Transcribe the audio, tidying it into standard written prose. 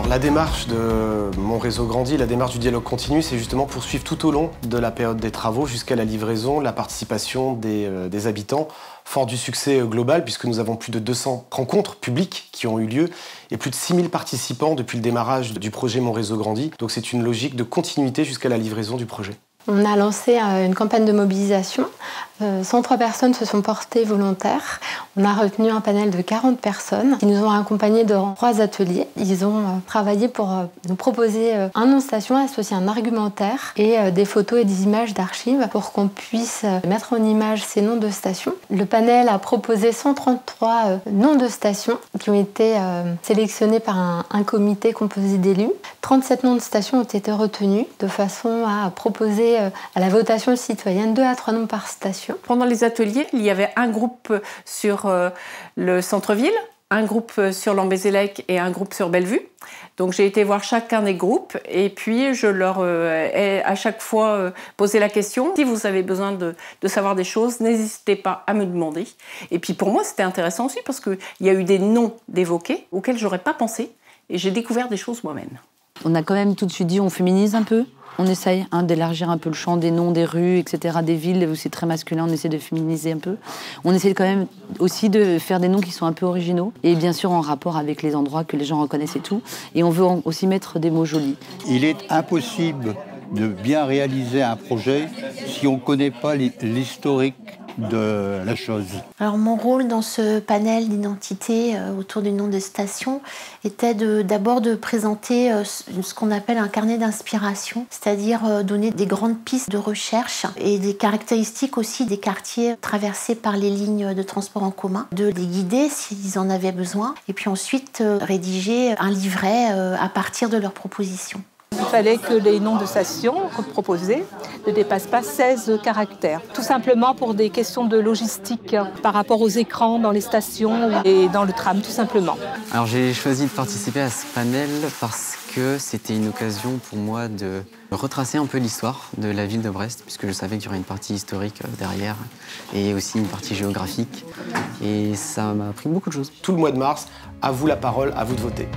Alors la démarche de Mon Réseau Grandit, la démarche du dialogue continu, c'est justement poursuivre tout au long de la période des travaux jusqu'à la livraison, la participation des habitants, fort du succès global puisque nous avons plus de 200 rencontres publiques qui ont eu lieu et plus de 6000 participants depuis le démarrage du projet Mon Réseau Grandit. Donc c'est une logique de continuité jusqu'à la livraison du projet. On a lancé une campagne de mobilisation. 103 personnes se sont portées volontaires. On a retenu un panel de 40 personnes qui nous ont accompagnés dans 3 ateliers. Ils ont travaillé pour nous proposer un nom de station associé à un argumentaire et des photos et des images d'archives pour qu'on puisse mettre en image ces noms de stations. Le panel a proposé 133 noms de stations qui ont été sélectionnés par un comité composé d'élus. 37 noms de stations ont été retenus de façon à proposer à la votation citoyenne 2 à 3 noms par station. Pendant les ateliers, il y avait un groupe sur le centre-ville, un groupe sur Lambézélec et un groupe sur Bellevue. Donc j'ai été voir chacun des groupes et puis je leur ai à chaque fois posé la question. Si vous avez besoin de savoir des choses, n'hésitez pas à me demander. Et puis pour moi, c'était intéressant aussi parce qu'il y a eu des noms d'évoqués auxquels j'aurais pas pensé et j'ai découvert des choses moi-même. On a quand même tout de suite dit on féminise un peu. On essaye d'élargir un peu le champ des noms, des rues, etc., des villes où c'est très masculin, on essaie de féminiser un peu. On essaie quand même aussi de faire des noms qui sont un peu originaux et bien sûr en rapport avec les endroits que les gens reconnaissent et tout. Et on veut aussi mettre des mots jolis. Il est impossible de bien réaliser un projet si on ne connaît pas l'historique de la chose. Alors mon rôle dans ce panel d'identité autour du nom de station était d'abord de présenter ce qu'on appelle un carnet d'inspiration, c'est-à-dire donner des grandes pistes de recherche et des caractéristiques aussi des quartiers traversés par les lignes de transport en commun, de les guider s'ils en avaient besoin et puis ensuite rédiger un livret à partir de leurs propositions. Il fallait que les noms de stations proposés ne dépassent pas 16 caractères. Tout simplement pour des questions de logistique par rapport aux écrans dans les stations et dans le tram, tout simplement. Alors j'ai choisi de participer à ce panel parce que c'était une occasion pour moi de retracer un peu l'histoire de la ville de Brest, puisque je savais qu'il y aurait une partie historique derrière et aussi une partie géographique. Et ça m'a appris beaucoup de choses. Tout le mois de mars, à vous la parole, à vous de voter.